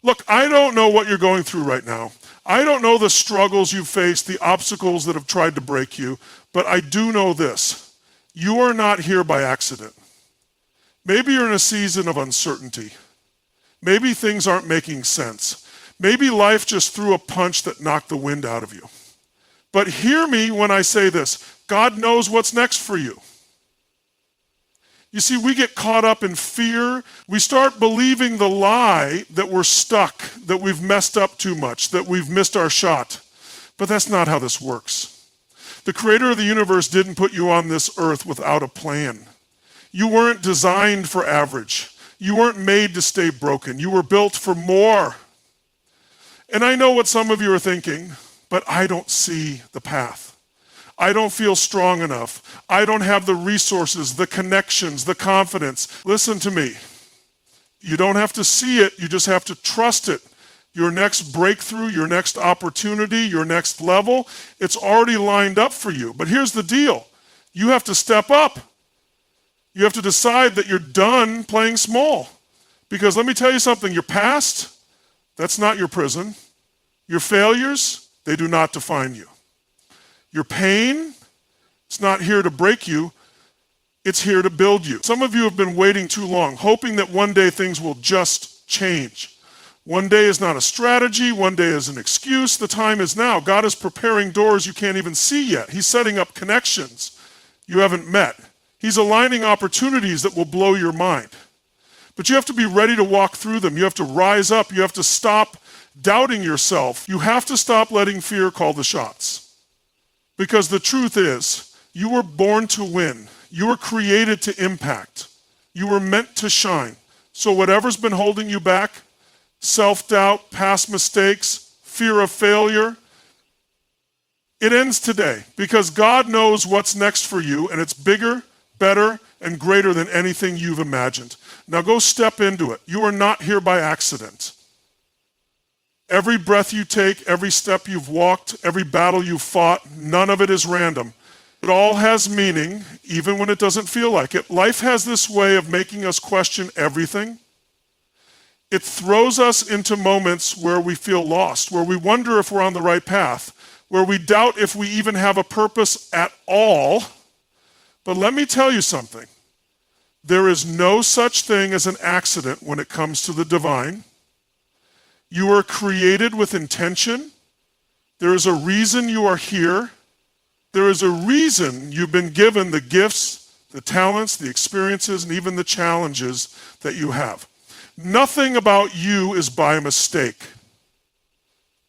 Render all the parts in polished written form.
Look, I don't know what you're going through right now. I don't know the struggles you've faced, the obstacles that have tried to break you, but I do know this. You are not here by accident. Maybe you're in a season of uncertainty. Maybe things aren't making sense. Maybe life just threw a punch that knocked the wind out of you. But hear me when I say this. God knows what's next for you. You see, we get caught up in fear. We start believing the lie that we're stuck, that we've messed up too much, that we've missed our shot. But that's not how this works. The creator of the universe didn't put you on this earth without a plan. You weren't designed for average. You weren't made to stay broken. You were built for more. And I know what some of you are thinking, but I don't see the path. I don't feel strong enough. I don't have the resources, the connections, the confidence. Listen to me. You don't have to see it. You just have to trust it. Your next breakthrough, your next opportunity, your next level, it's already lined up for you. But here's the deal. You have to step up. You have to decide that you're done playing small. Because let me tell you something, your past, that's not your prison. Your failures, they do not define you. Your pain, it's not here to break you, it's here to build you. Some of you have been waiting too long, hoping that one day things will just change. One day is not a strategy, one day is an excuse. The time is now. God is preparing doors you can't even see yet. He's setting up connections you haven't met. He's aligning opportunities that will blow your mind. But you have to be ready to walk through them. You have to rise up. You have to stop doubting yourself. You have to stop letting fear call the shots. Because the truth is, you were born to win. You were created to impact. You were meant to shine. So whatever's been holding you back, self-doubt, past mistakes, fear of failure, it ends today because God knows what's next for you, and it's bigger, better, and greater than anything you've imagined. Now go step into it. You are not here by accident. Every breath you take, every step you've walked, every battle you've fought, none of it is random. It all has meaning, even when it doesn't feel like it. Life has this way of making us question everything. It throws us into moments where we feel lost, where we wonder if we're on the right path, where we doubt if we even have a purpose at all. But let me tell you something. There is no such thing as an accident when it comes to the divine. You are created with intention. There is a reason you are here. There is a reason you've been given the gifts, the talents, the experiences, and even the challenges that you have. Nothing about you is by mistake.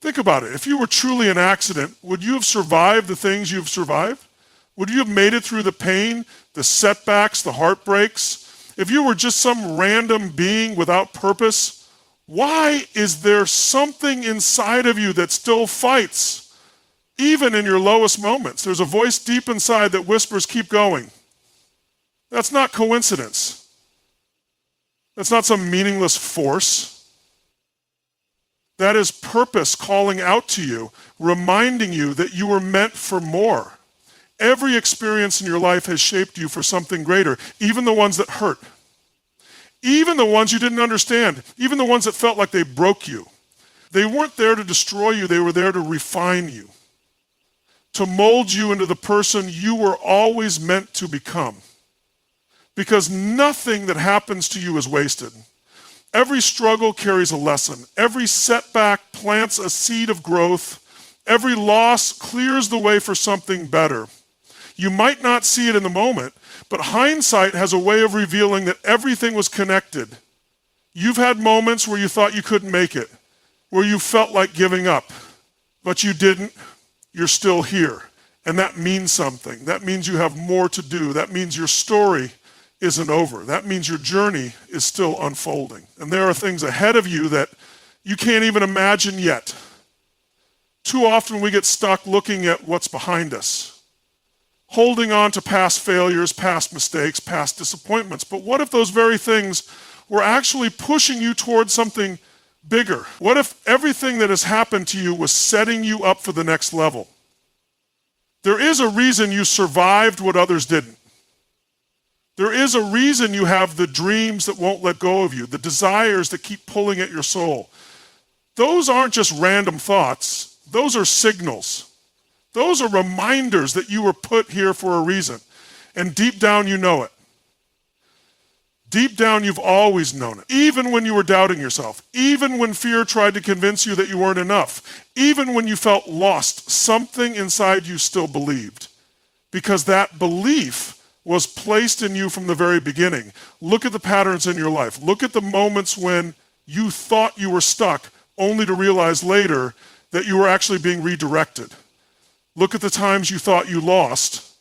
Think about it. If you were truly an accident, would you have survived the things you've survived? Would you have made it through the pain, the setbacks, the heartbreaks? If you were just some random being without purpose, why is there something inside of you that still fights, even in your lowest moments? There's a voice deep inside that whispers, keep going. That's not coincidence. That's not some meaningless force. That is purpose calling out to you, reminding you that you were meant for more. Every experience in your life has shaped you for something greater, even the ones that hurt. Even the ones you didn't understand, even the ones that felt like they broke you. They weren't there to destroy you, they were there to refine you, to mold you into the person you were always meant to become. Because nothing that happens to you is wasted. Every struggle carries a lesson. Every setback plants a seed of growth. Every loss clears the way for something better. You might not see it in the moment, but hindsight has a way of revealing that everything was connected. You've had moments where you thought you couldn't make it, where you felt like giving up, but you didn't. You're still here, and that means something. That means you have more to do. That means your story isn't over. That means your journey is still unfolding. And there are things ahead of you that you can't even imagine yet. Too often we get stuck looking at what's behind us, holding on to past failures, past mistakes, past disappointments. But what if those very things were actually pushing you towards something bigger? What if everything that has happened to you was setting you up for the next level? There is a reason you survived what others didn't. There is a reason you have the dreams that won't let go of you, the desires that keep pulling at your soul. Those aren't just random thoughts. Those are signals. Those are reminders that you were put here for a reason. And deep down, you know it. Deep down, you've always known it. Even when you were doubting yourself, even when fear tried to convince you that you weren't enough, even when you felt lost, something inside you still believed. Because that belief was placed in you from the very beginning. Look at the patterns in your life. Look at the moments when you thought you were stuck, only to realize later that you were actually being redirected. Look at the times you thought you lost,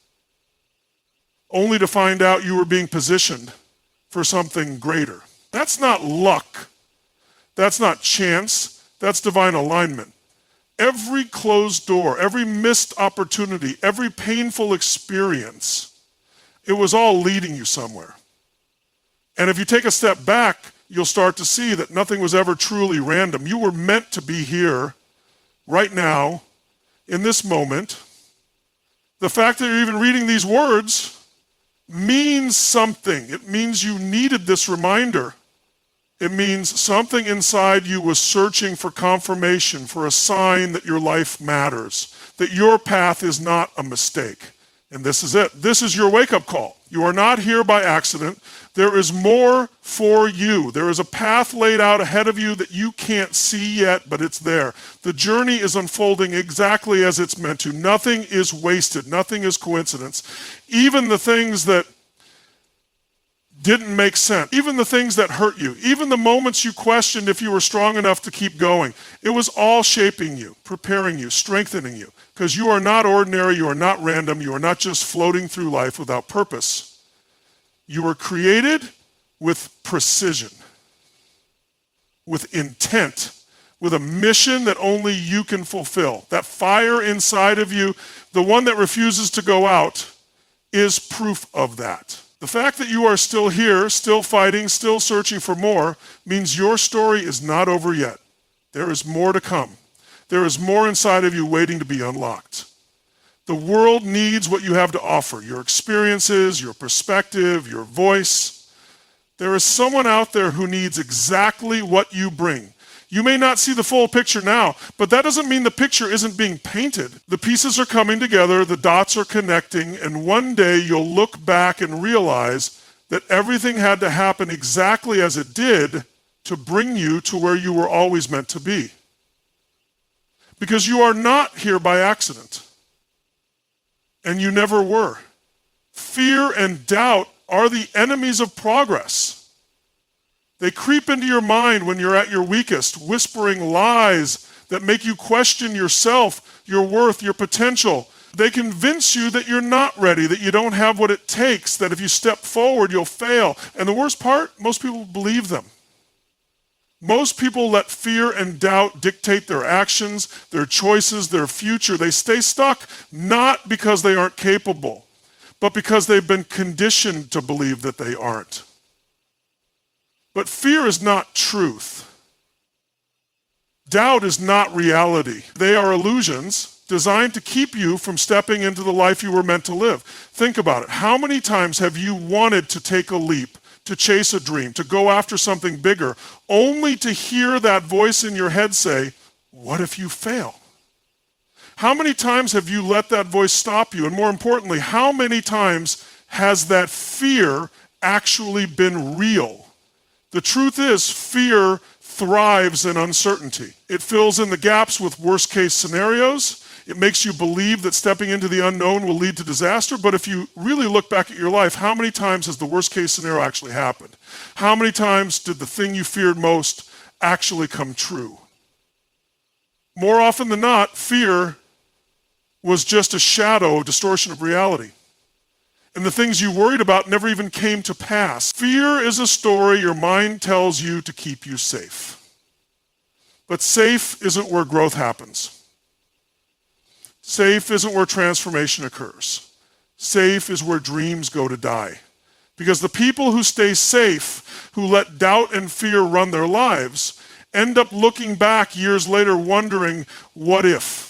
only to find out you were being positioned for something greater. That's not luck. That's not chance. That's divine alignment. Every closed door, every missed opportunity, every painful experience, it was all leading you somewhere. And if you take a step back, you'll start to see that nothing was ever truly random. You were meant to be here, right now, in this moment. The fact that you're even reading these words means something. It means you needed this reminder. It means something inside you was searching for confirmation, for a sign that your life matters, that your path is not a mistake. And this is it. This is your wake-up call. You are not here by accident. There is more for you. There is a path laid out ahead of you that you can't see yet, but it's there. The journey is unfolding exactly as it's meant to. Nothing is wasted. Nothing is coincidence. Even the things that didn't make sense, even the things that hurt you, even the moments you questioned if you were strong enough to keep going, it was all shaping you, preparing you, strengthening you. Because you are not ordinary, you are not random, you are not just floating through life without purpose. You were created with precision, with intent, with a mission that only you can fulfill. That fire inside of you, the one that refuses to go out, is proof of that. The fact that you are still here, still fighting, still searching for more, means your story is not over yet. There is more to come. There is more inside of you waiting to be unlocked. The world needs what you have to offer, your experiences, your perspective, your voice. There is someone out there who needs exactly what you bring. You may not see the full picture now, but that doesn't mean the picture isn't being painted. The pieces are coming together, the dots are connecting, and one day you'll look back and realize that everything had to happen exactly as it did to bring you to where you were always meant to be. Because you are not here by accident. And you never were. Fear and doubt are the enemies of progress. They creep into your mind when you're at your weakest, whispering lies that make you question yourself, your worth, your potential. They convince you that you're not ready, that you don't have what it takes, that if you step forward, you'll fail. And the worst part, most people believe them. Most people let fear and doubt dictate their actions, their choices, their future. They stay stuck not because they aren't capable, but because they've been conditioned to believe that they aren't. But fear is not truth. Doubt is not reality. They are illusions designed to keep you from stepping into the life you were meant to live. Think about it. How many times have you wanted to take a leap, to chase a dream, to go after something bigger, only to hear that voice in your head say, what if you fail? How many times have you let that voice stop you? And more importantly, how many times has that fear actually been real? The truth is, fear thrives in uncertainty. It fills in the gaps with worst case scenarios. It makes you believe that stepping into the unknown will lead to disaster. But if you really look back at your life, how many times has the worst case scenario actually happened? How many times did the thing you feared most actually come true? More often than not, fear was just a shadow, a distortion of reality. And the things you worried about never even came to pass. Fear is a story your mind tells you to keep you safe. But safe isn't where growth happens. Safe isn't where transformation occurs. Safe is where dreams go to die. Because the people who stay safe, who let doubt and fear run their lives, end up looking back years later wondering, what if?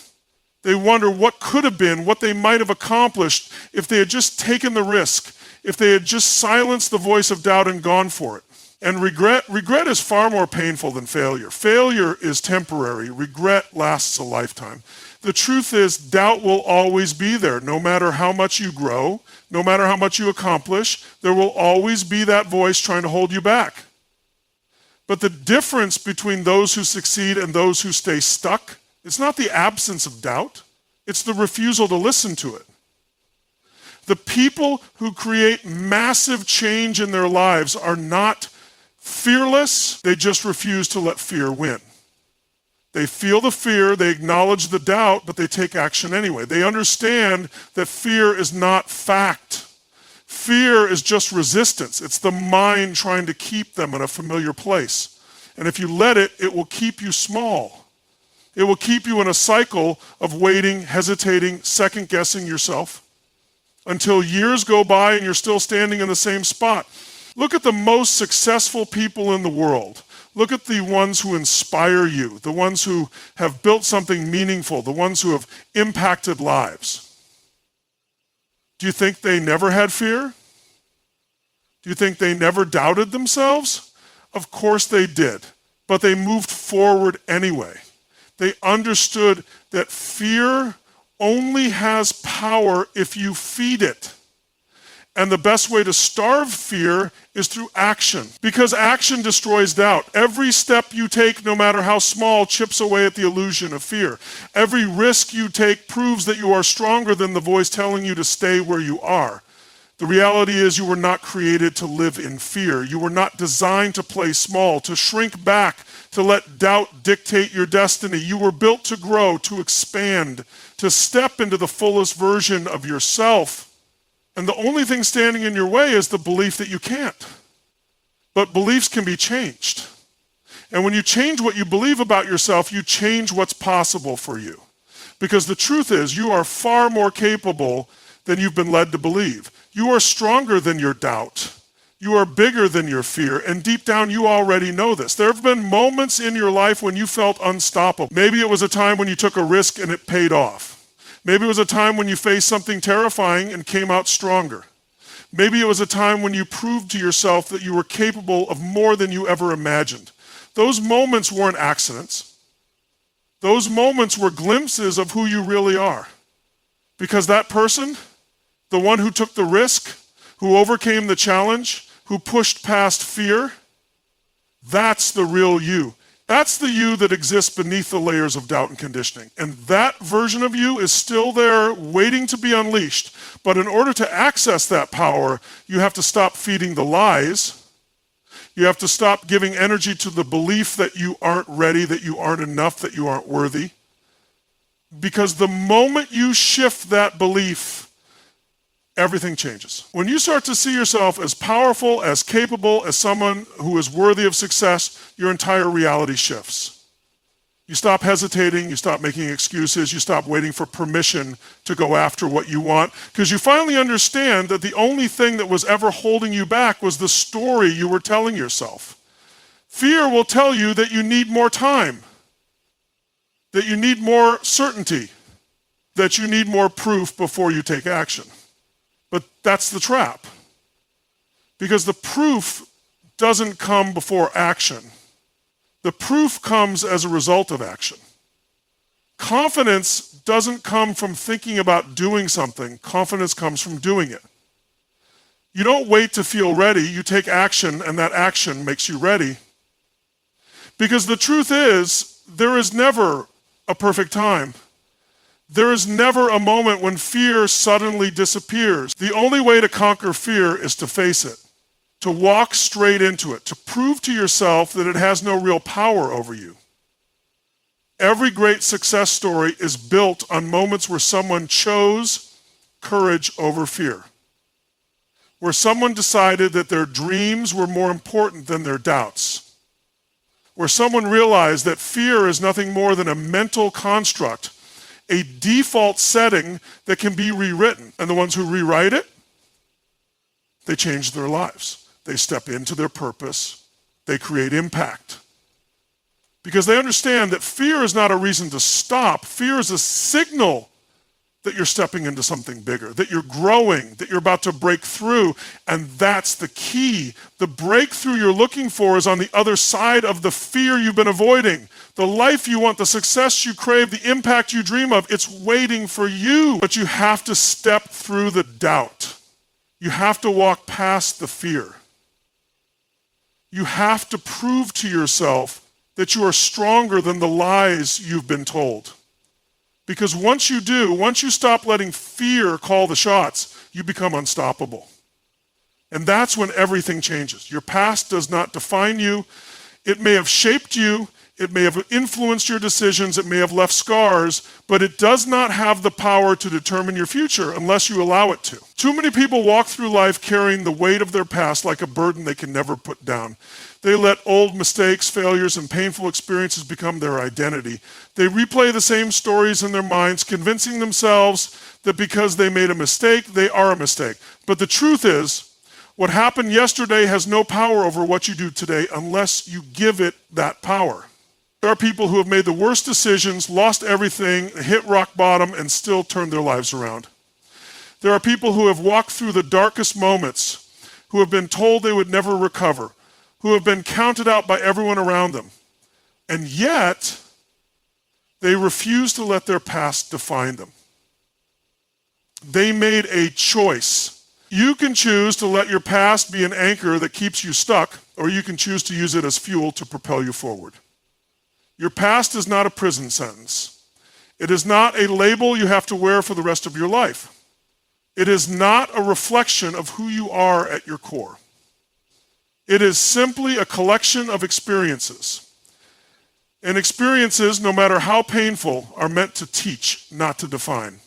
They wonder what could have been, what they might have accomplished if they had just taken the risk, if they had just silenced the voice of doubt and gone for it. And regret is far more painful than failure. Failure is temporary. Regret lasts a lifetime. The truth is, doubt will always be there. No matter how much you grow, no matter how much you accomplish, there will always be that voice trying to hold you back. But the difference between those who succeed and those who stay stuck, it's not the absence of doubt, it's the refusal to listen to it. The people who create massive change in their lives are not fearless, they just refuse to let fear win. They feel the fear, they acknowledge the doubt, but they take action anyway. They understand that fear is not fact. Fear is just resistance. It's the mind trying to keep them in a familiar place. And if you let it, it will keep you small. It will keep you in a cycle of waiting, hesitating, second-guessing yourself until years go by and you're still standing in the same spot. Look at the most successful people in the world. Look at the ones who inspire you, the ones who have built something meaningful, the ones who have impacted lives. Do you think they never had fear? Do you think they never doubted themselves? Of course they did, but they moved forward anyway. They understood that fear only has power if you feed it. And the best way to starve fear is through action, because action destroys doubt. Every step you take, no matter how small, chips away at the illusion of fear. Every risk you take proves that you are stronger than the voice telling you to stay where you are. The reality is you were not created to live in fear. You were not designed to play small, to shrink back, to let doubt dictate your destiny. You were built to grow, to expand, to step into the fullest version of yourself. And the only thing standing in your way is the belief that you can't. But beliefs can be changed. And when you change what you believe about yourself, you change what's possible for you. Because the truth is, you are far more capable than you've been led to believe. You are stronger than your doubt. You are bigger than your fear. And deep down, you already know this. There have been moments in your life when you felt unstoppable. Maybe it was a time when you took a risk and it paid off. Maybe it was a time when you faced something terrifying and came out stronger. Maybe it was a time when you proved to yourself that you were capable of more than you ever imagined. Those moments weren't accidents. Those moments were glimpses of who you really are. Because that person, the one who took the risk, who overcame the challenge, who pushed past fear, that's the real you. That's the you that exists beneath the layers of doubt and conditioning. And that version of you is still there waiting to be unleashed. But in order to access that power, you have to stop feeding the lies. You have to stop giving energy to the belief that you aren't ready, that you aren't enough, that you aren't worthy. Because the moment you shift that belief, everything changes. When you start to see yourself as powerful, as capable, as someone who is worthy of success, your entire reality shifts. You stop hesitating, you stop making excuses, you stop waiting for permission to go after what you want, because you finally understand that the only thing that was ever holding you back was the story you were telling yourself. Fear will tell you that you need more time, that you need more certainty, that you need more proof before you take action. But that's the trap. Because the proof doesn't come before action. The proof comes as a result of action. Confidence doesn't come from thinking about doing something. Confidence comes from doing it. You don't wait to feel ready. You take action, and that action makes you ready. Because the truth is, there is never a perfect time. There is never a moment when fear suddenly disappears. The only way to conquer fear is to face it, to walk straight into it, to prove to yourself that it has no real power over you. Every great success story is built on moments where someone chose courage over fear, where someone decided that their dreams were more important than their doubts, where someone realized that fear is nothing more than a mental construct, a default setting that can be rewritten. And the ones who rewrite it, they change their lives. They step into their purpose. They create impact. Because they understand that fear is not a reason to stop. Fear is a signal that you're stepping into something bigger, that you're growing, that you're about to break through. And that's the key. The breakthrough you're looking for is on the other side of the fear you've been avoiding. The life you want, the success you crave, the impact you dream of, it's waiting for you. But you have to step through the doubt. You have to walk past the fear. You have to prove to yourself that you are stronger than the lies you've been told. Because once you do, once you stop letting fear call the shots, you become unstoppable. And that's when everything changes. Your past does not define you. It may have shaped you. It may have influenced your decisions. It may have left scars, but it does not have the power to determine your future unless you allow it to. Too many people walk through life carrying the weight of their past like a burden they can never put down. They let old mistakes, failures, and painful experiences become their identity. They replay the same stories in their minds, convincing themselves that because they made a mistake, they are a mistake. But the truth is, what happened yesterday has no power over what you do today unless you give it that power. There are people who have made the worst decisions, lost everything, hit rock bottom, and still turned their lives around. There are people who have walked through the darkest moments, who have been told they would never recover, who have been counted out by everyone around them. And yet, they refuse to let their past define them. They made a choice. You can choose to let your past be an anchor that keeps you stuck, or you can choose to use it as fuel to propel you forward. Your past is not a prison sentence. It is not a label you have to wear for the rest of your life. It is not a reflection of who you are at your core. It is simply a collection of experiences. And experiences, no matter how painful, are meant to teach, not to define.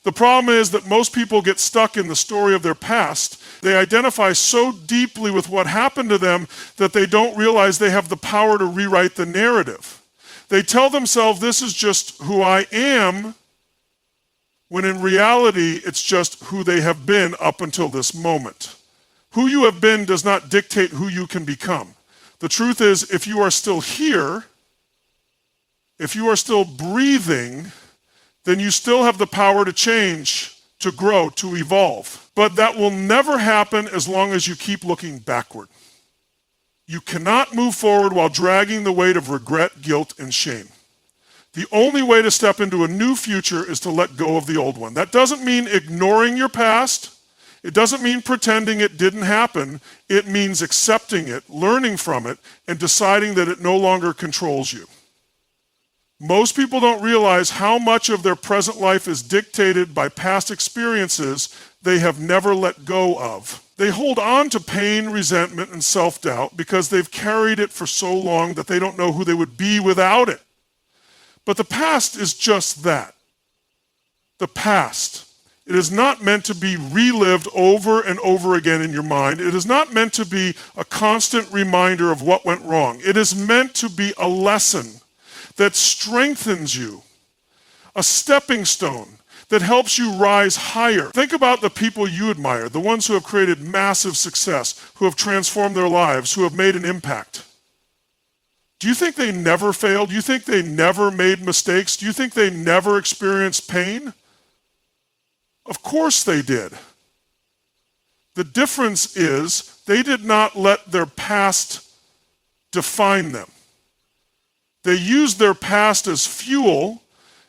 The problem is that most people get stuck in the story of their past. They identify so deeply with what happened to them that they don't realize they have the power to rewrite the narrative. They tell themselves this is just who I am, when in reality it's just who they have been up until this moment. Who you have been does not dictate who you can become. The truth is, if you are still here, if you are still breathing, then you still have the power to change, to grow, to evolve. But that will never happen as long as you keep looking backward. You cannot move forward while dragging the weight of regret, guilt, and shame. The only way to step into a new future is to let go of the old one. That doesn't mean ignoring your past. It doesn't mean pretending it didn't happen. It means accepting it, learning from it, and deciding that it no longer controls you. Most people don't realize how much of their present life is dictated by past experiences they have never let go of. They hold on to pain, resentment, and self-doubt because they've carried it for so long that they don't know who they would be without it. But the past is just that. The past. It is not meant to be relived over and over again in your mind. It is not meant to be a constant reminder of what went wrong. It is meant to be a lesson that strengthens you, a stepping stone that helps you rise higher. Think about the people you admire, the ones who have created massive success, who have transformed their lives, who have made an impact. Do you think they never failed? Do you think they never made mistakes? Do you think they never experienced pain? Of course they did. The difference is they did not let their past define them. They used their past as fuel.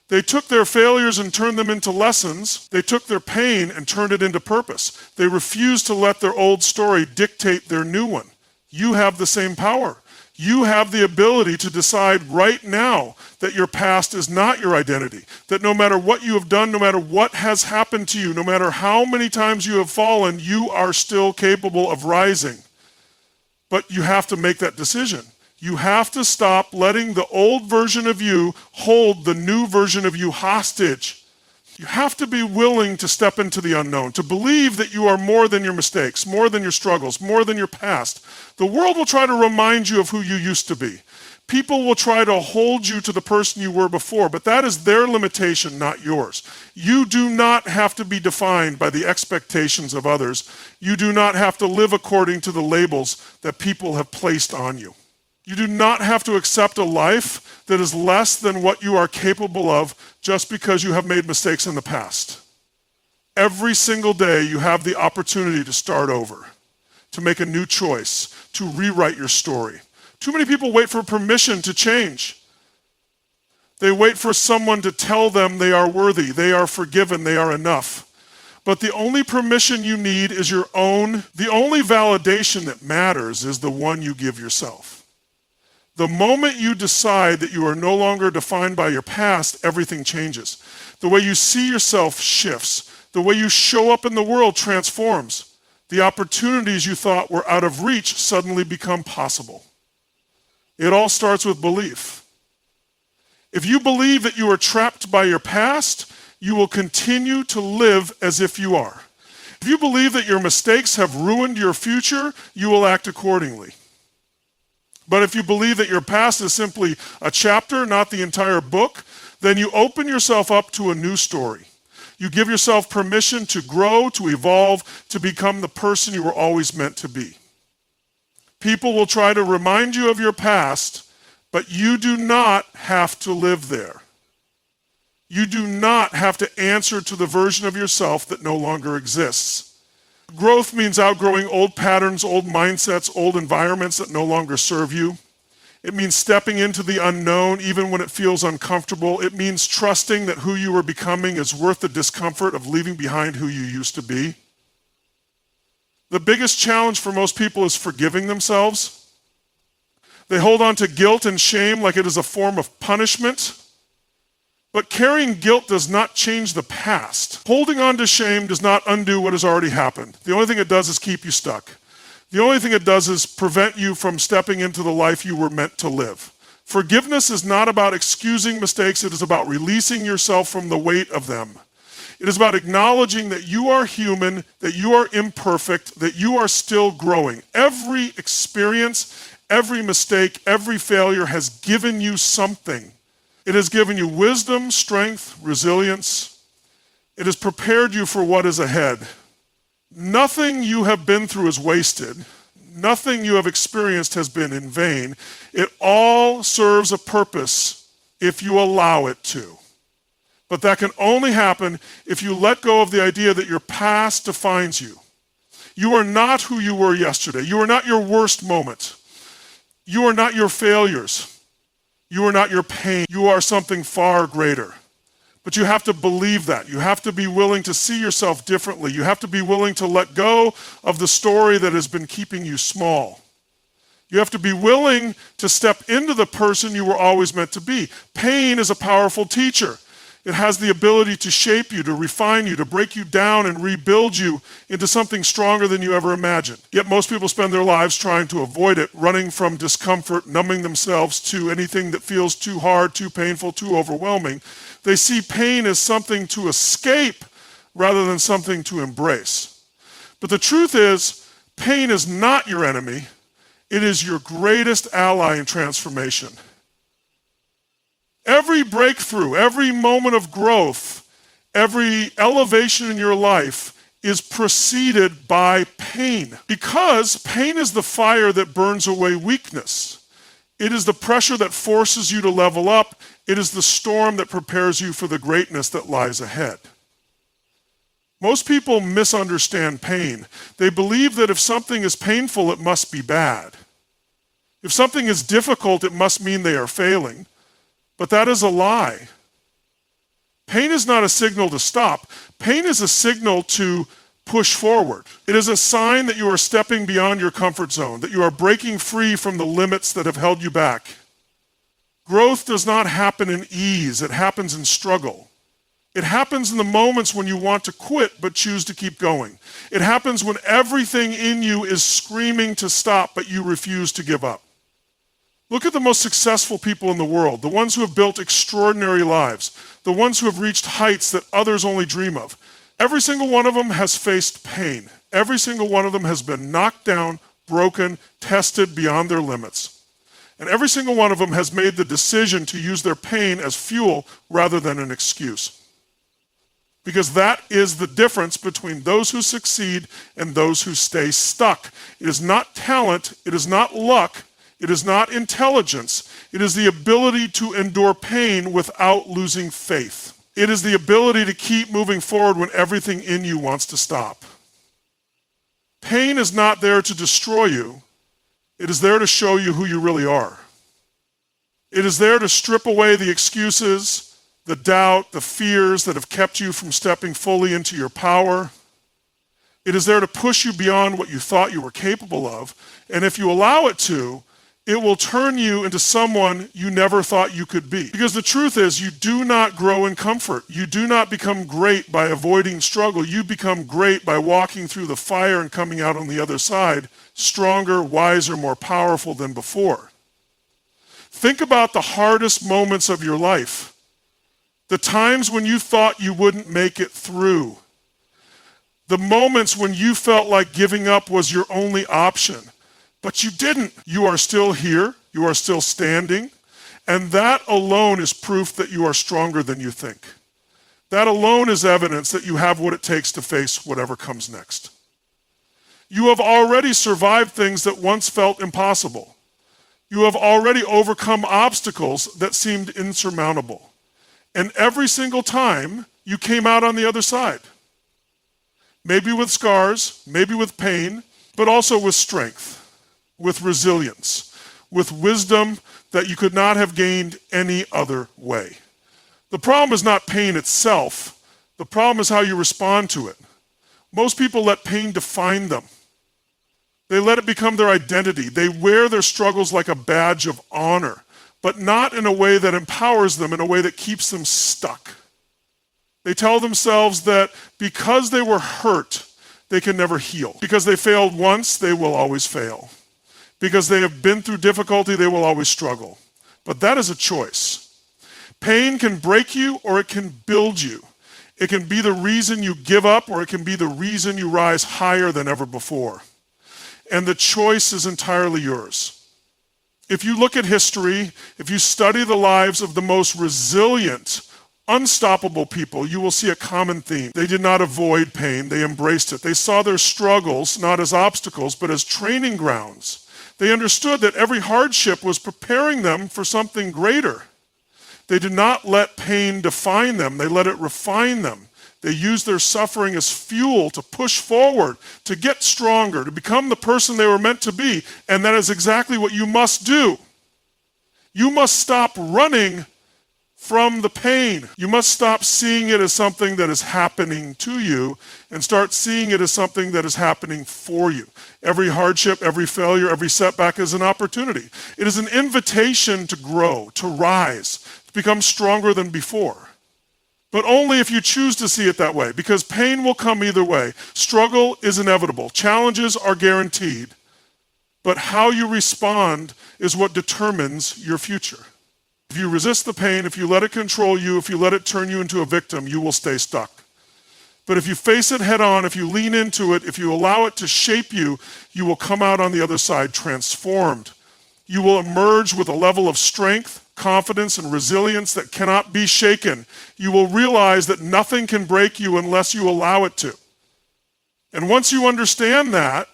They took their failures and turned them into lessons. They took their pain and turned it into purpose. They refused to let their old story dictate their new one. You have the same power. You have the ability to decide right now that your past is not your identity, that no matter what you have done, no matter what has happened to you, no matter how many times you have fallen, you are still capable of rising. But you have to make that decision. You have to stop letting the old version of you hold the new version of you hostage. You have to be willing to step into the unknown, to believe that you are more than your mistakes, more than your struggles, more than your past. The world will try to remind you of who you used to be. People will try to hold you to the person you were before, but that is their limitation, not yours. You do not have to be defined by the expectations of others. You do not have to live according to the labels that people have placed on you. You do not have to accept a life that is less than what you are capable of just because you have made mistakes in the past. Every single day you have the opportunity to start over, to make a new choice, to rewrite your story. Too many people wait for permission to change. They wait for someone to tell them they are worthy, they are forgiven, they are enough. But the only permission you need is your own. The only validation that matters is the one you give yourself. The moment you decide that you are no longer defined by your past, everything changes. The way you see yourself shifts. The way you show up in the world transforms. The opportunities you thought were out of reach suddenly become possible. It all starts with belief. If you believe that you are trapped by your past, you will continue to live as if you are. If you believe that your mistakes have ruined your future, you will act accordingly. But if you believe that your past is simply a chapter, not the entire book, then you open yourself up to a new story. You give yourself permission to grow, to evolve, to become the person you were always meant to be. People will try to remind you of your past, but you do not have to live there. You do not have to answer to the version of yourself that no longer exists. Growth means outgrowing old patterns, old mindsets, old environments that no longer serve you. It means stepping into the unknown even when it feels uncomfortable. It means trusting that who you are becoming is worth the discomfort of leaving behind who you used to be. The biggest challenge for most people is forgiving themselves. They hold on to guilt and shame like it is a form of punishment. But carrying guilt does not change the past. Holding on to shame does not undo what has already happened. The only thing it does is keep you stuck. The only thing it does is prevent you from stepping into the life you were meant to live. Forgiveness is not about excusing mistakes. It is about releasing yourself from the weight of them. It is about acknowledging that you are human, that you are imperfect, that you are still growing. Every experience, every mistake, every failure has given you something. It has given you wisdom, strength, resilience. It has prepared you for what is ahead. Nothing you have been through is wasted. Nothing you have experienced has been in vain. It all serves a purpose if you allow it to. But that can only happen if you let go of the idea that your past defines you. You are not who you were yesterday. You are not your worst moment. You are not your failures. You are not your pain. You are something far greater. But you have to believe that. You have to be willing to see yourself differently. You have to be willing to let go of the story that has been keeping you small. You have to be willing to step into the person you were always meant to be. Pain is a powerful teacher. It has the ability to shape you, to refine you, to break you down and rebuild you into something stronger than you ever imagined. Yet most people spend their lives trying to avoid it, running from discomfort, numbing themselves to anything that feels too hard, too painful, too overwhelming. They see pain as something to escape rather than something to embrace. But the truth is, pain is not your enemy. It is your greatest ally in transformation. Every breakthrough, every moment of growth, every elevation in your life is preceded by pain. Because pain is the fire that burns away weakness. It is the pressure that forces you to level up. It is the storm that prepares you for the greatness that lies ahead. Most people misunderstand pain. They believe that if something is painful, it must be bad. If something is difficult, it must mean they are failing. But that is a lie. Pain is not a signal to stop. Pain is a signal to push forward. It is a sign that you are stepping beyond your comfort zone, that you are breaking free from the limits that have held you back. Growth does not happen in ease. It happens in struggle. It happens in the moments when you want to quit but choose to keep going. It happens when everything in you is screaming to stop but you refuse to give up. Look at the most successful people in the world, the ones who have built extraordinary lives, the ones who have reached heights that others only dream of. Every single one of them has faced pain. Every single one of them has been knocked down, broken, tested beyond their limits. And every single one of them has made the decision to use their pain as fuel rather than an excuse. Because that is the difference between those who succeed and those who stay stuck. It is not talent, it is not luck, It is not intelligence. It is the ability to endure pain without losing faith. It is the ability to keep moving forward when everything in you wants to stop. Pain is not there to destroy you. It is there to show you who you really are. It is there to strip away the excuses, the doubt, the fears that have kept you from stepping fully into your power. It is there to push you beyond what you thought you were capable of. And if you allow it to, it will turn you into someone you never thought you could be. Because the truth is, you do not grow in comfort. You do not become great by avoiding struggle. You become great by walking through the fire and coming out on the other side, stronger, wiser, more powerful than before. Think about the hardest moments of your life. The times when you thought you wouldn't make it through. The moments when you felt like giving up was your only option. But you didn't. You are still here. You are still standing. And that alone is proof that you are stronger than you think. That alone is evidence that you have what it takes to face whatever comes next. You have already survived things that once felt impossible. You have already overcome obstacles that seemed insurmountable. And every single time, you came out on the other side. Maybe with scars, maybe with pain, but also with strength, with resilience, with wisdom that you could not have gained any other way. The problem is not pain itself. The problem is how you respond to it. Most people let pain define them. They let it become their identity. They wear their struggles like a badge of honor, but not in a way that empowers them, in a way that keeps them stuck. They tell themselves that because they were hurt, they can never heal. Because they failed once, they will always fail. Because they have been through difficulty, they will always struggle. But that is a choice. Pain can break you or it can build you. It can be the reason you give up or it can be the reason you rise higher than ever before. And the choice is entirely yours. If you look at history, if you study the lives of the most resilient, unstoppable people, you will see a common theme. They did not avoid pain, they embraced it. They saw their struggles not as obstacles, but as training grounds. They understood that every hardship was preparing them for something greater. They did not let pain define them, they let it refine them. They used their suffering as fuel to push forward, to get stronger, to become the person they were meant to be. And that is exactly what you must do. You must stop running from the pain. You must stop seeing it as something that is happening to you and start seeing it as something that is happening for you. Every hardship, every failure, every setback is an opportunity. It is an invitation to grow, to rise, to become stronger than before. But only if you choose to see it that way, because pain will come either way. Struggle is inevitable. Challenges are guaranteed. But how you respond is what determines your future. If you resist the pain, if you let it control you, if you let it turn you into a victim, you will stay stuck. But if you face it head on, if you lean into it, if you allow it to shape you, you will come out on the other side transformed. You will emerge with a level of strength, confidence, and resilience that cannot be shaken. You will realize that nothing can break you unless you allow it to. And once you understand that,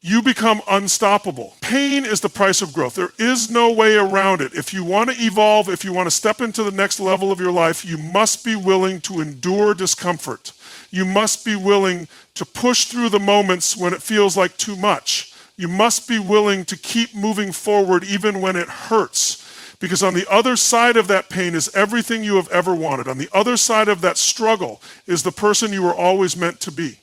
you become unstoppable. Pain is the price of growth. There is no way around it. If you want to evolve, if you want to step into the next level of your life, you must be willing to endure discomfort. You must be willing to push through the moments when it feels like too much. You must be willing to keep moving forward even when it hurts. Because on the other side of that pain is everything you have ever wanted. On the other side of that struggle is the person you were always meant to be.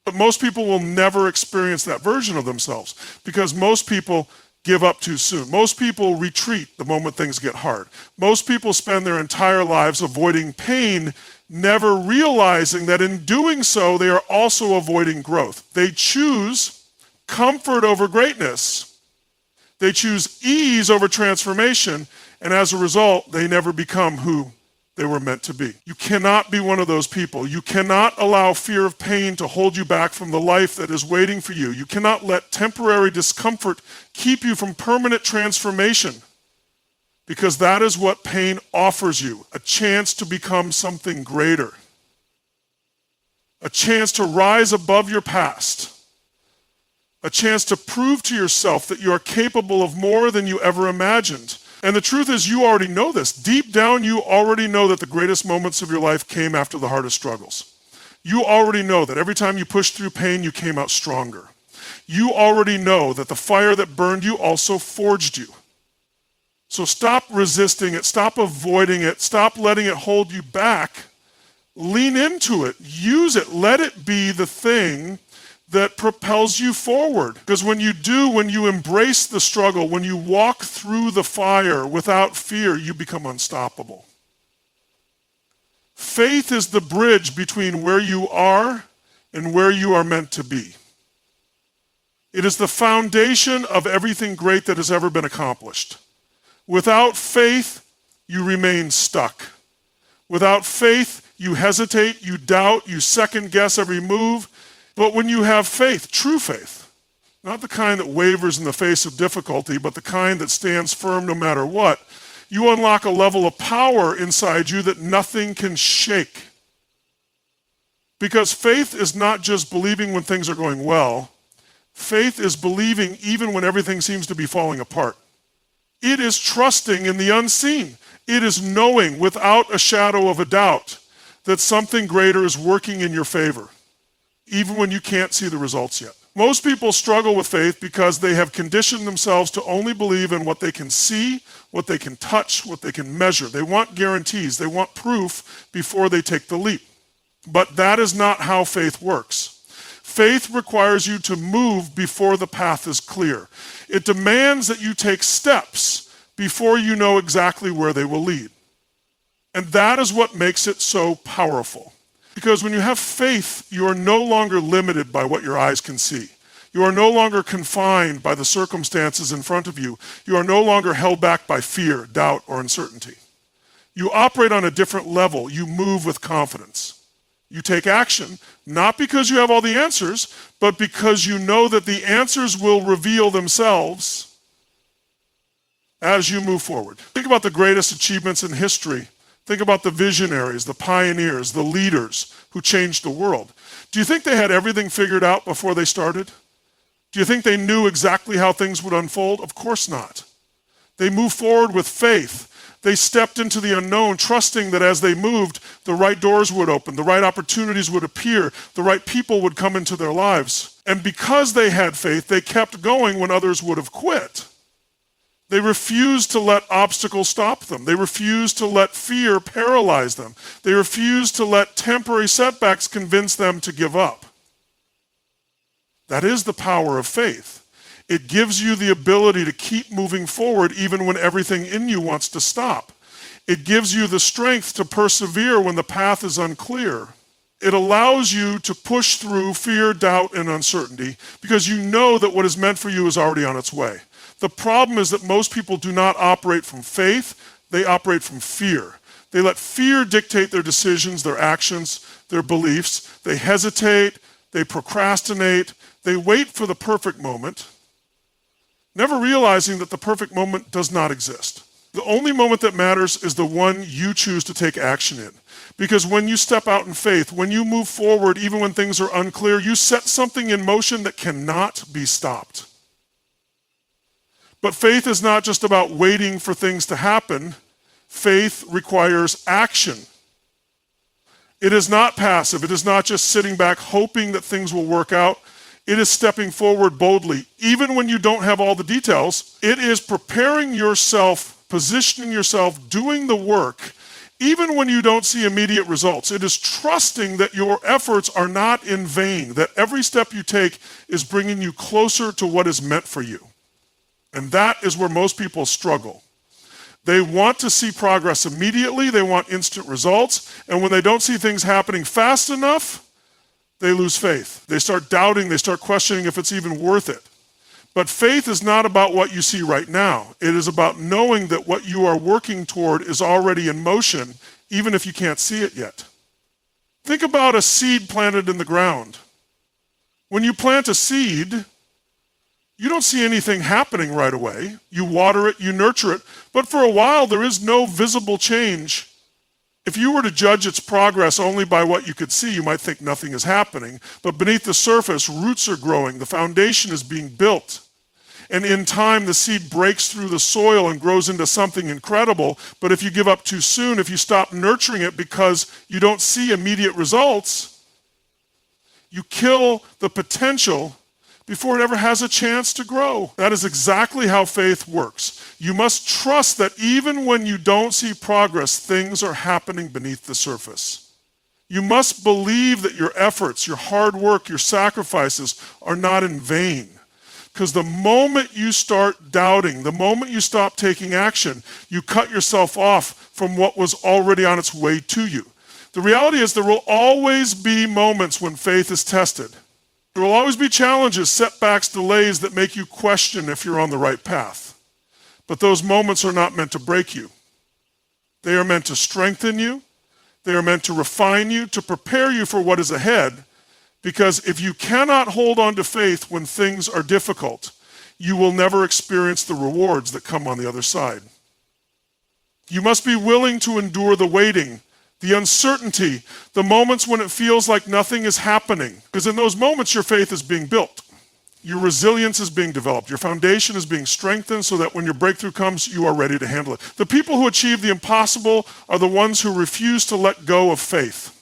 But most people will never experience that version of themselves because most people give up too soon. Most people retreat the moment things get hard. Most people spend their entire lives avoiding pain, never realizing that in doing so, they are also avoiding growth. They choose comfort over greatness. They choose ease over transformation, and as a result, they never become who they were meant to be. You cannot be one of those people. You cannot allow fear of pain to hold you back from the life that is waiting for you. You cannot let temporary discomfort keep you from permanent transformation, because that is what pain offers you, a chance to become something greater, a chance to rise above your past, a chance to prove to yourself that you are capable of more than you ever imagined. And the truth is, you already know this. Deep down, you already know that the greatest moments of your life came after the hardest struggles. You already know that every time you pushed through pain, you came out stronger. You already know that the fire that burned you also forged you. So stop resisting it, stop avoiding it, stop letting it hold you back. Lean into it, use it, let it be the thing that propels you forward. Because when you embrace the struggle, when you walk through the fire without fear, you become unstoppable. Faith is the bridge between where you are and where you are meant to be. It is the foundation of everything great that has ever been accomplished. Without faith, you remain stuck. Without faith, you hesitate, you doubt, you second guess every move. But when you have faith, true faith, not the kind that wavers in the face of difficulty, but the kind that stands firm no matter what, you unlock a level of power inside you that nothing can shake. Because faith is not just believing when things are going well. Faith is believing even when everything seems to be falling apart. It is trusting in the unseen. It is knowing without a shadow of a doubt that something greater is working in your favor, even when you can't see the results yet. Most people struggle with faith because they have conditioned themselves to only believe in what they can see, what they can touch, what they can measure. They want guarantees. They want proof before they take the leap. But that is not how faith works. Faith requires you to move before the path is clear. It demands that you take steps before you know exactly where they will lead. And that is what makes it so powerful. Because when you have faith, you are no longer limited by what your eyes can see. You are no longer confined by the circumstances in front of you. You are no longer held back by fear, doubt, or uncertainty. You operate on a different level. You move with confidence. You take action, not because you have all the answers, but because you know that the answers will reveal themselves as you move forward. Think about the greatest achievements in history. Think about the visionaries, the pioneers, the leaders who changed the world. Do you think they had everything figured out before they started? Do you think they knew exactly how things would unfold? Of course not. They moved forward with faith. They stepped into the unknown, trusting that as they moved, the right doors would open, the right opportunities would appear, the right people would come into their lives. And because they had faith, they kept going when others would have quit. They refused to let obstacles stop them. They refused to let fear paralyze them. They refused to let temporary setbacks convince them to give up. That is the power of faith. It gives you the ability to keep moving forward even when everything in you wants to stop. It gives you the strength to persevere when the path is unclear. It allows you to push through fear, doubt, and uncertainty because you know that what is meant for you is already on its way. The problem is that most people do not operate from faith, they operate from fear. They let fear dictate their decisions, their actions, their beliefs. They hesitate, they procrastinate, they wait for the perfect moment, never realizing that the perfect moment does not exist. The only moment that matters is the one you choose to take action in. Because when you step out in faith, when you move forward, even when things are unclear, you set something in motion that cannot be stopped. But faith is not just about waiting for things to happen. Faith requires action. It is not passive. It is not just sitting back hoping that things will work out. It is stepping forward boldly. Even when you don't have all the details, it is preparing yourself, positioning yourself, doing the work, even when you don't see immediate results. It is trusting that your efforts are not in vain, that every step you take is bringing you closer to what is meant for you. And that is where most people struggle. They want to see progress immediately. They want instant results. And when they don't see things happening fast enough, they lose faith. They start doubting. They start questioning if it's even worth it. But faith is not about what you see right now. It is about knowing that what you are working toward is already in motion, even if you can't see it yet. Think about a seed planted in the ground. When you plant a seed, you don't see anything happening right away. You water it, you nurture it, but for a while there is no visible change If you were to judge its progress only by what you could see, you might think nothing is happening. But beneath the surface, roots are growing. The foundation is being built. And in time, the seed breaks through the soil and grows into something incredible. But if you give up too soon, if you stop nurturing it because you don't see immediate results, you kill the potential before it ever has a chance to grow. That is exactly how faith works. You must trust that even when you don't see progress, things are happening beneath the surface. You must believe that your efforts, your hard work, your sacrifices are not in vain. Because the moment you start doubting, the moment you stop taking action, you cut yourself off from what was already on its way to you. The reality is there will always be moments when faith is tested. There will always be challenges, setbacks, delays that make you question if you're on the right path. But those moments are not meant to break you. They are meant to strengthen you. They are meant to refine you, to prepare you for what is ahead. Because if you cannot hold on to faith when things are difficult, you will never experience the rewards that come on the other side. You must be willing to endure the waiting, the uncertainty, the moments when it feels like nothing is happening. Because in those moments, your faith is being built. Your resilience is being developed. Your foundation is being strengthened so that when your breakthrough comes, you are ready to handle it. The people who achieve the impossible are the ones who refuse to let go of faith.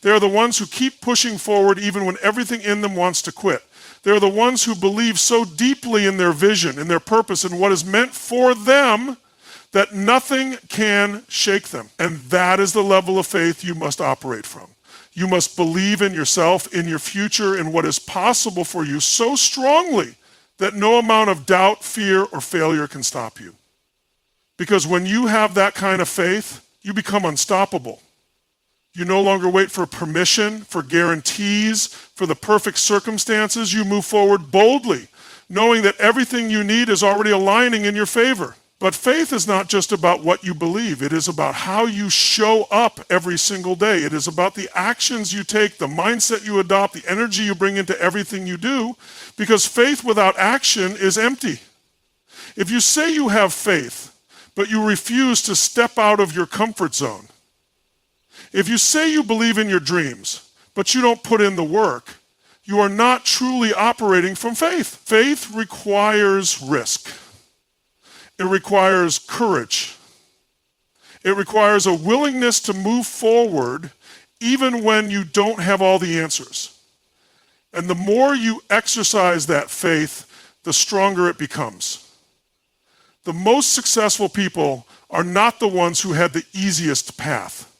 They are the ones who keep pushing forward even when everything in them wants to quit. They are the ones who believe so deeply in their vision, in their purpose, and what is meant for them that nothing can shake them. And that is the level of faith you must operate from. You must believe in yourself, in your future, in what is possible for you so strongly that no amount of doubt, fear, or failure can stop you. Because when you have that kind of faith, you become unstoppable. You no longer wait for permission, for guarantees, for the perfect circumstances. You move forward boldly, knowing that everything you need is already aligning in your favor. But faith is not just about what you believe. It is about how you show up every single day. It is about the actions you take, the mindset you adopt, the energy you bring into everything you do, because faith without action is empty. If you say you have faith, but you refuse to step out of your comfort zone, if you say you believe in your dreams, but you don't put in the work, you are not truly operating from faith. Faith requires risk. It requires courage. It requires a willingness to move forward even when you don't have all the answers. And the more you exercise that faith, the stronger it becomes. The most successful people are not the ones who had the easiest path.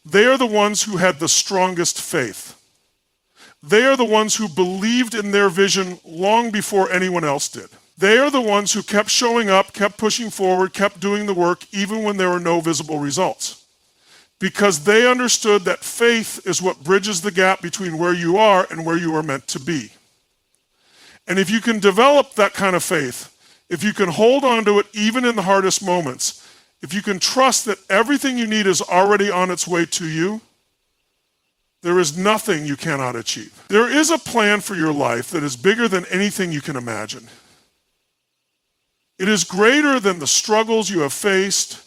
They are the ones who had the strongest faith. They are the ones who believed in their vision long before anyone else did. They are the ones who kept showing up, kept pushing forward, kept doing the work, even when there were no visible results. Because they understood that faith is what bridges the gap between where you are and where you are meant to be. And if you can develop that kind of faith, if you can hold on to it even in the hardest moments, if you can trust that everything you need is already on its way to you, there is nothing you cannot achieve. There is a plan for your life that is bigger than anything you can imagine. It is greater than the struggles you have faced,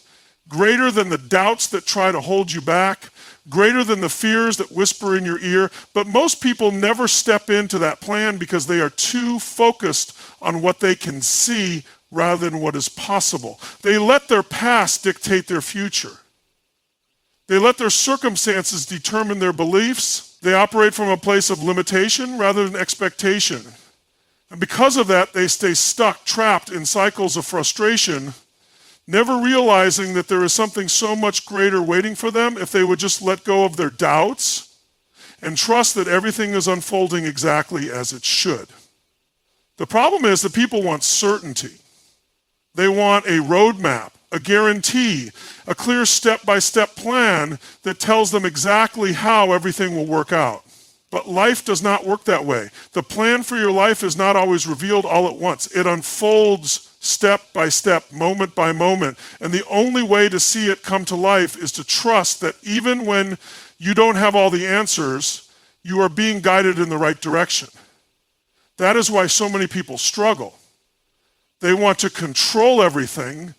greater than the doubts that try to hold you back, greater than the fears that whisper in your ear. But most people never step into that plan because they are too focused on what they can see rather than what is possible. They let their past dictate their future. They let their circumstances determine their beliefs. They operate from a place of limitation rather than expectation. And because of that, they stay stuck, trapped in cycles of frustration, never realizing that there is something so much greater waiting for them if they would just let go of their doubts and trust that everything is unfolding exactly as it should. The problem is that people want certainty. They want a roadmap, a guarantee, a clear step-by-step plan that tells them exactly how everything will work out. But life does not work that way. The plan for your life is not always revealed all at once. It unfolds step by step, moment by moment. And the only way to see it come to life is to trust that even when you don't have all the answers, you are being guided in the right direction. That is why so many people struggle. They want to control everything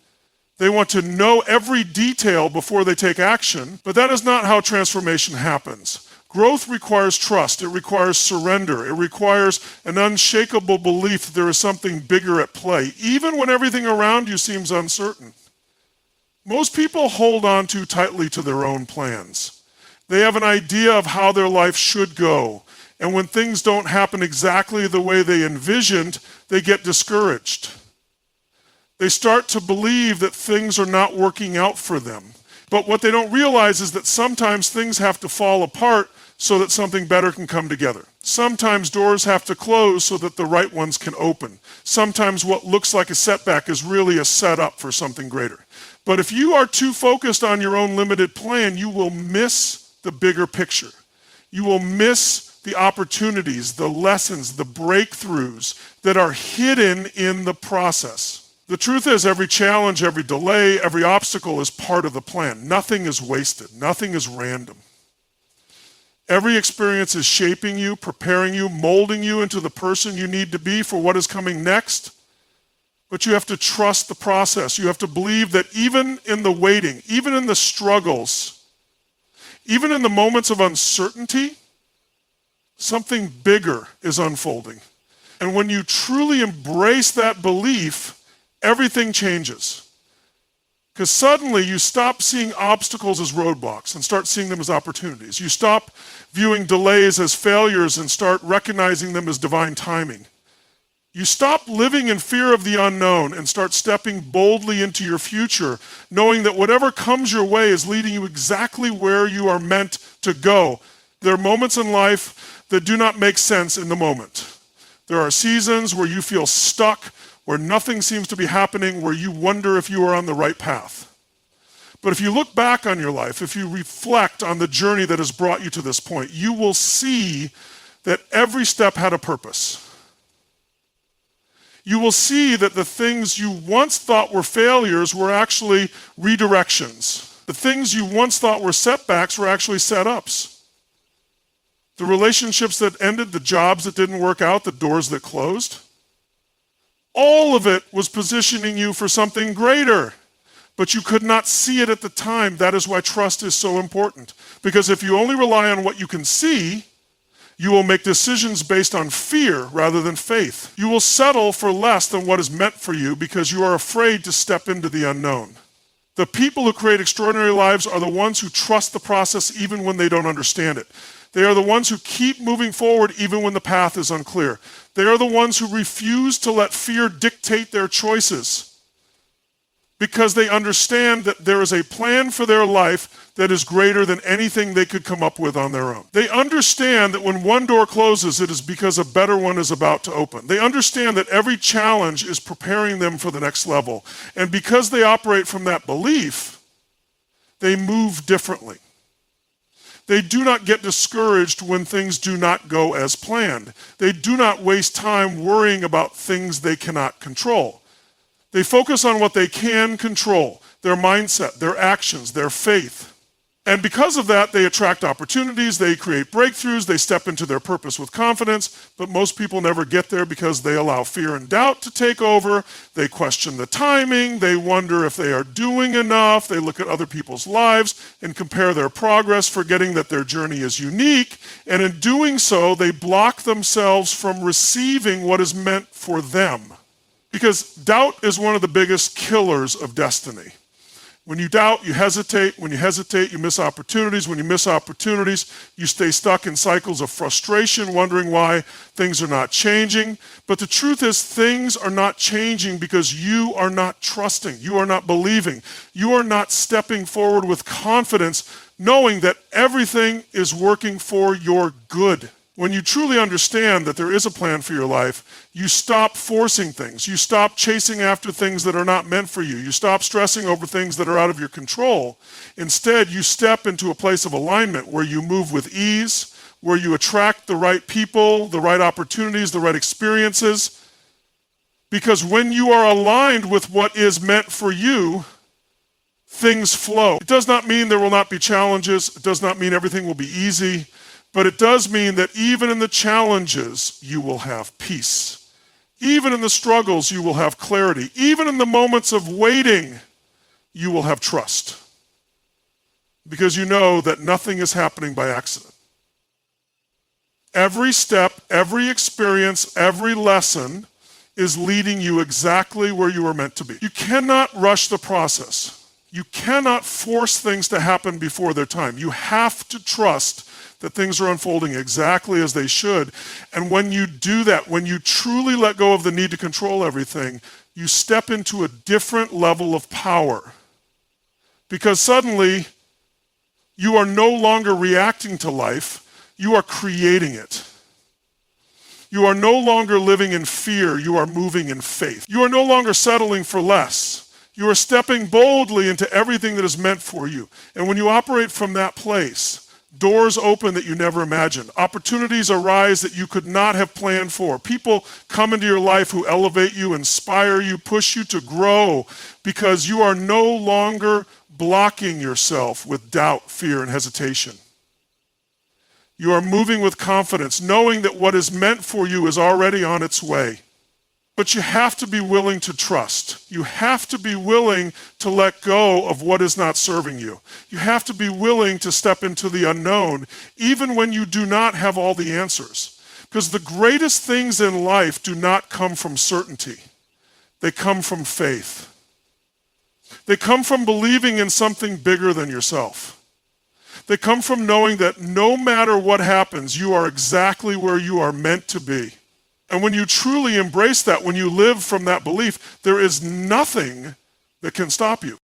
They want to know every detail before they take action, but that is not how transformation happens. Growth requires trust. It requires surrender. It requires an unshakable belief that there is something bigger at play, even when everything around you seems uncertain. Most people hold on too tightly to their own plans. They have an idea of how their life should go, and when things don't happen exactly the way they envisioned, they get discouraged. They start to believe that things are not working out for them. But what they don't realize is that sometimes things have to fall apart so that something better can come together. Sometimes doors have to close so that the right ones can open. Sometimes what looks like a setback is really a setup for something greater. But if you are too focused on your own limited plan, you will miss the bigger picture. You will miss the opportunities, the lessons, the breakthroughs that are hidden in the process. The truth is, every challenge, every delay, every obstacle is part of the plan. Nothing is wasted. Nothing is random. Every experience is shaping you, preparing you, molding you into the person you need to be for what is coming next. But you have to trust the process. You have to believe that even in the waiting, even in the struggles, even in the moments of uncertainty, something bigger is unfolding. And when you truly embrace that belief, everything changes. Because suddenly you stop seeing obstacles as roadblocks and start seeing them as opportunities. You stop viewing delays as failures and start recognizing them as divine timing. You stop living in fear of the unknown and start stepping boldly into your future, knowing that whatever comes your way is leading you exactly where you are meant to go. There are moments in life that do not make sense in the moment. There are seasons where you feel stuck, where nothing seems to be happening, where you wonder if you are on the right path. But if you look back on your life, if you reflect on the journey that has brought you to this point, you will see that every step had a purpose. You will see that the things you once thought were failures were actually redirections. The things you once thought were setbacks were actually setups. The relationships that ended, the jobs that didn't work out, the doors that closed, all of it was positioning you for something greater, but you could not see it at the time. That is why trust is so important. Because if you only rely on what you can see, you will make decisions based on fear rather than faith. You will settle for less than what is meant for you because you are afraid to step into the unknown. The people who create extraordinary lives are the ones who trust the process even when they don't understand it. They are the ones who keep moving forward even when the path is unclear. They are the ones who refuse to let fear dictate their choices because they understand that there is a plan for their life that is greater than anything they could come up with on their own. They understand that when one door closes, it is because a better one is about to open. They understand that every challenge is preparing them for the next level. And because they operate from that belief, they move differently. They do not get discouraged when things do not go as planned. They do not waste time worrying about things they cannot control. They focus on what they can control, their mindset, their actions, their faith. And because of that, they attract opportunities, they create breakthroughs, they step into their purpose with confidence, but most people never get there because they allow fear and doubt to take over, they question the timing, they wonder if they are doing enough, they look at other people's lives and compare their progress, forgetting that their journey is unique, and in doing so, they block themselves from receiving what is meant for them. Because doubt is one of the biggest killers of destiny. When you doubt, you hesitate. When you hesitate, you miss opportunities. When you miss opportunities, you stay stuck in cycles of frustration, wondering why things are not changing. But the truth is, things are not changing because you are not trusting. You are not believing. You are not stepping forward with confidence, knowing that everything is working for your good. When you truly understand that there is a plan for your life, you stop forcing things. You stop chasing after things that are not meant for you. You stop stressing over things that are out of your control. Instead, you step into a place of alignment where you move with ease, where you attract the right people, the right opportunities, the right experiences. Because when you are aligned with what is meant for you, things flow. It does not mean there will not be challenges. It does not mean everything will be easy. But it does mean that even in the challenges, you will have peace. Even in the struggles, you will have clarity. Even in the moments of waiting, you will have trust. Because you know that nothing is happening by accident. Every step, every experience, every lesson is leading you exactly where you are meant to be. You cannot rush the process. You cannot force things to happen before their time. You have to trust that things are unfolding exactly as they should. And when you do that, when you truly let go of the need to control everything, you step into a different level of power. Because suddenly, you are no longer reacting to life, you are creating it. You are no longer living in fear, you are moving in faith. You are no longer settling for less. You are stepping boldly into everything that is meant for you. And when you operate from that place, doors open that you never imagined. Opportunities arise that you could not have planned for. People come into your life who elevate you, inspire you, push you to grow because you are no longer blocking yourself with doubt, fear, and hesitation. You are moving with confidence, knowing that what is meant for you is already on its way. But you have to be willing to trust. You have to be willing to let go of what is not serving you. You have to be willing to step into the unknown, even when you do not have all the answers. Because the greatest things in life do not come from certainty. They come from faith. They come from believing in something bigger than yourself. They come from knowing that no matter what happens, you are exactly where you are meant to be. And when you truly embrace that, when you live from that belief, there is nothing that can stop you.